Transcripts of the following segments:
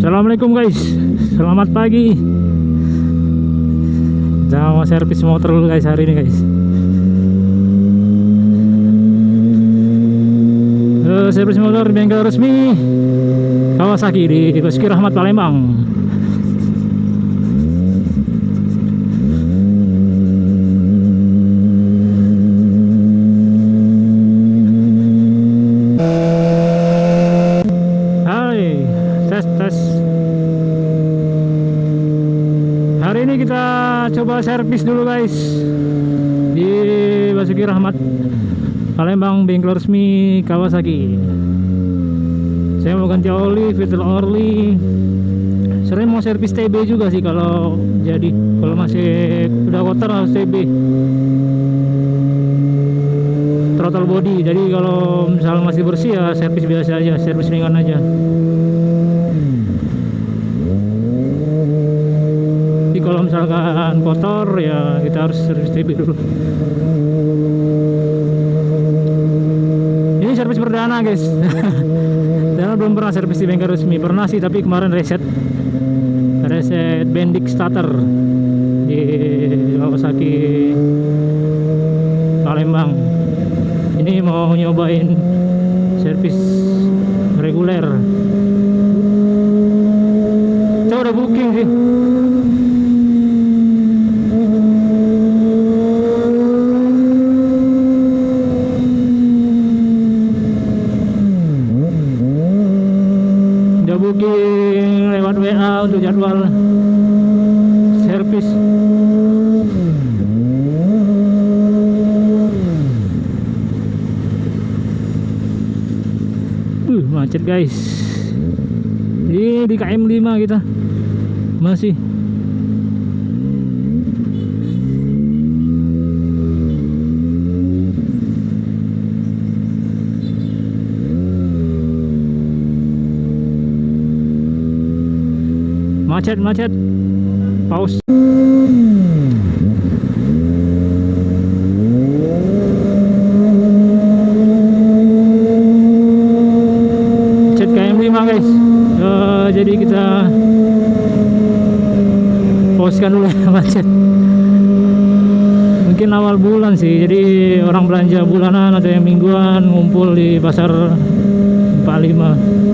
Assalamualaikum guys, selamat pagi. Kita mau servis motor dulu guys hari ini guys. Servis motor bengkel resmi Kawasaki di Basuki Rahmat Palembang. Tes. Hari ini kita coba servis dulu guys di Basuki Rahmat Palembang, bengkel resmi Kawasaki. Saya mau ganti oli, filter oli. Sering mau servis TB juga sih kalau jadi. Kalau masih udah kotor harus TB. Throttle body. Jadi kalau misalnya masih bersih ya servis biasa aja, servis ringan aja. Kalau misalkan kotor ya kita harus servis TB dulu. Ini servis perdana guys. Karena belum pernah servis di bengkel resmi. Pernah sih tapi kemarin reset bendik starter di Kawasaki Palembang. Ini mau nyobain servis reguler. Saya udah booking sih. Booking lewat WA untuk jadwal servis. Macet guys. Ini di KM 5 kita masih. Macet. Pause. Cek KM 5 guys. Jadi kita pausekan dulu ya macet. Mungkin awal bulan sih. Jadi orang belanja bulanan atau yang mingguan ngumpul di pasar 45.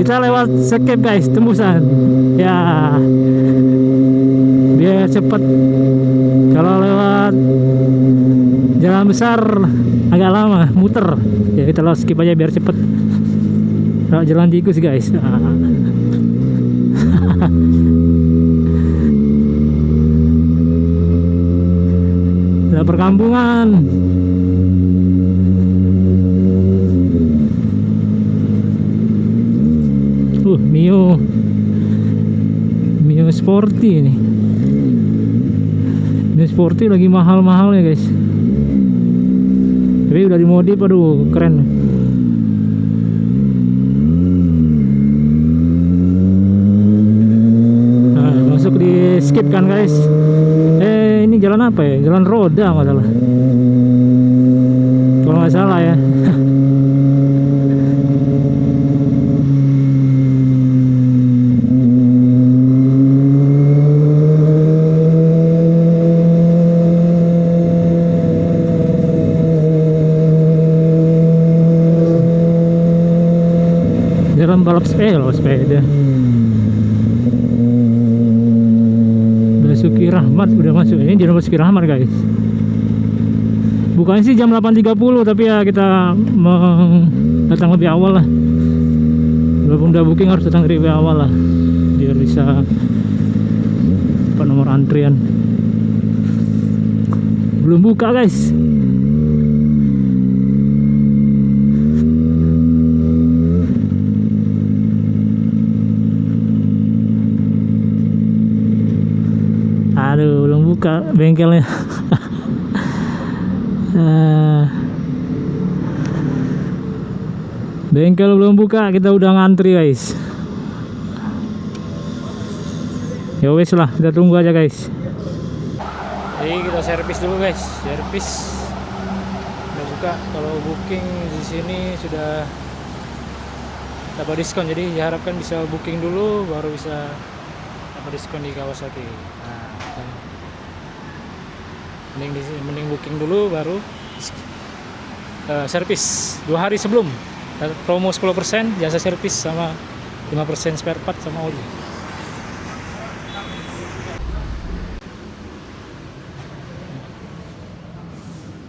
Kita lewat skip guys, tembusan ya biar cepet. Kalau lewat jalan besar agak lama muter ya, kita lewat skip aja biar cepet. Lewat jalan tikus guys. Ada perkampungan. Mio Sporty ini. Mio Sporty lagi mahal-mahal ya guys. Tapi udah dimodif, aduh keren. Nah, masuk di skip kan guys. Ini jalan apa ya? Jalan roda nggak salah. Kalau nggak salah ya. Jalan balap sepeda. Basuki Rahmat udah masuk. Ini Jalan Basuki Rahmat guys. Bukannya sih jam 8.30, tapi ya kita datang lebih awal lah. Walaupun udah booking harus datang lebih awal lah, biar bisa dapat nomor antrian. Belum buka guys. Aduh, belum buka bengkelnya. Bengkel belum buka, kita udah ngantri guys. Ya wes lah, kita tunggu aja guys. Jadi kita servis dulu guys, servis udah buka. Kalau booking di sini sudah dapat diskon, jadi diharapkan bisa booking dulu baru bisa dapat diskon di Kawasaki. Mending booking dulu baru servis 2 hari sebelum. Promo 10% jasa servis sama 5% spare part sama oli.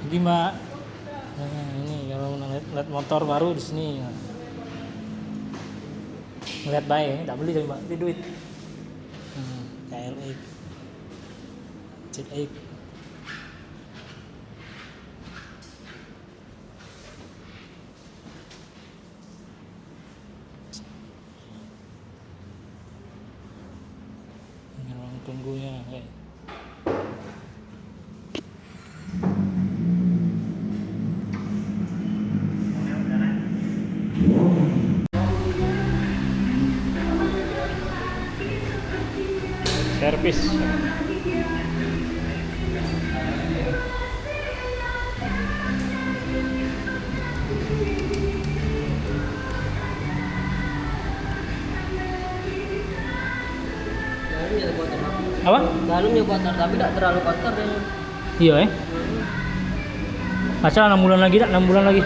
Jadi Mbak, ini kalau ngeliat motor baru di sini ngeliat baik, tak beli Mbak, ini duit. KLX, ZX. Tunggunya kayak servis. Apa? Dalamnya kotor tapi tidak terlalu kotor ya. Iya Asal 6 bulan lagi, 6 bulan lagi.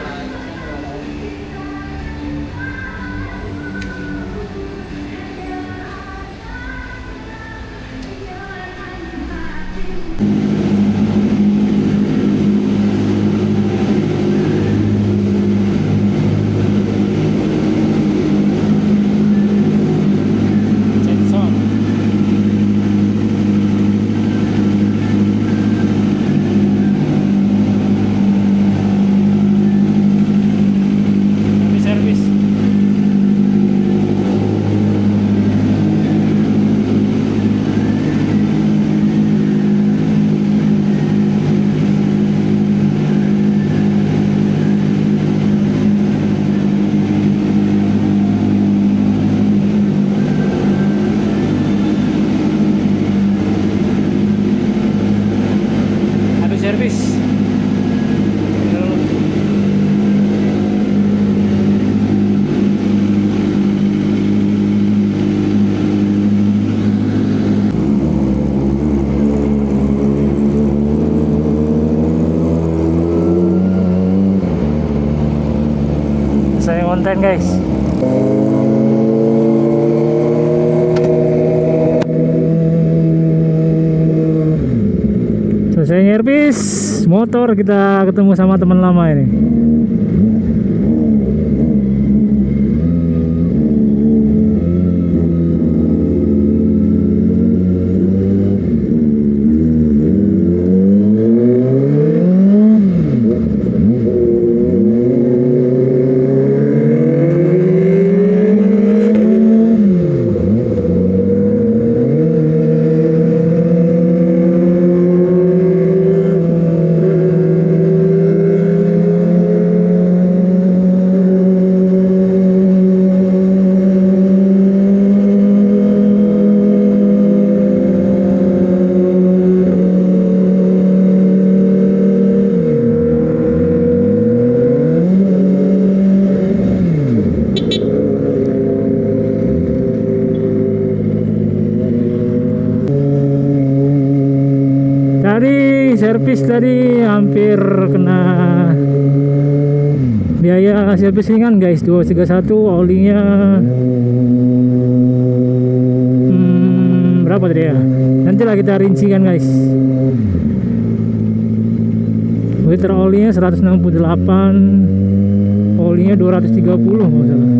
konten guys. Selesai nyervis motor, kita ketemu sama teman lama ini. Servis tadi hampir kena biaya servis ringan guys, 231, olinya berapa tadi ya? Nantilah kita rincikan guys. Liter olinya 168, olinya 230 nggak salah.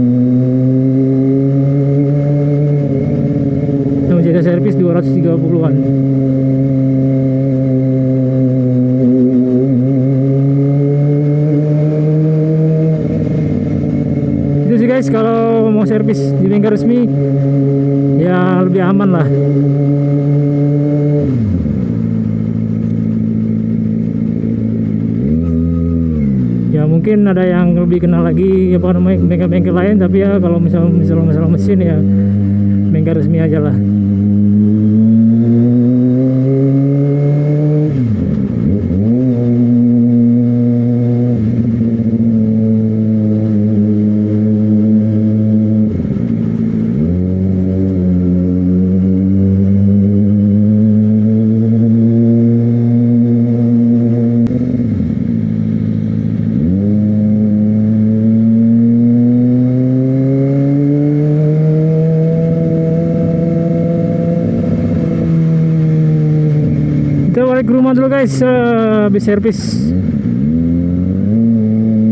Yang jaga servis 230-an. Itu sih guys, kalau mau servis di bengkel resmi ya lebih aman lah. Ya mungkin ada yang lebih kenal lagi apa namanya bengkel-bengkel lain, tapi ya kalau misalnya masalah mesin ya bengkel resmi aja lah. Kita balik ke rumah dulu guys, habis servis.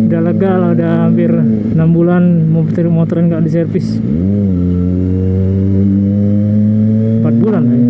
Udah lega lah, udah hampir 6 bulan motoran nggak diservis. 4 bulan lah ya.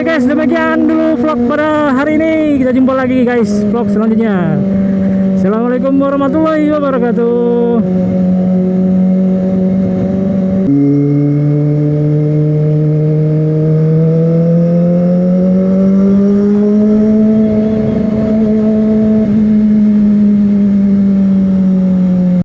Guys, demikian dulu vlog pada hari ini. Kita jumpa lagi guys vlog selanjutnya. Assalamualaikum warahmatullahi wabarakatuh.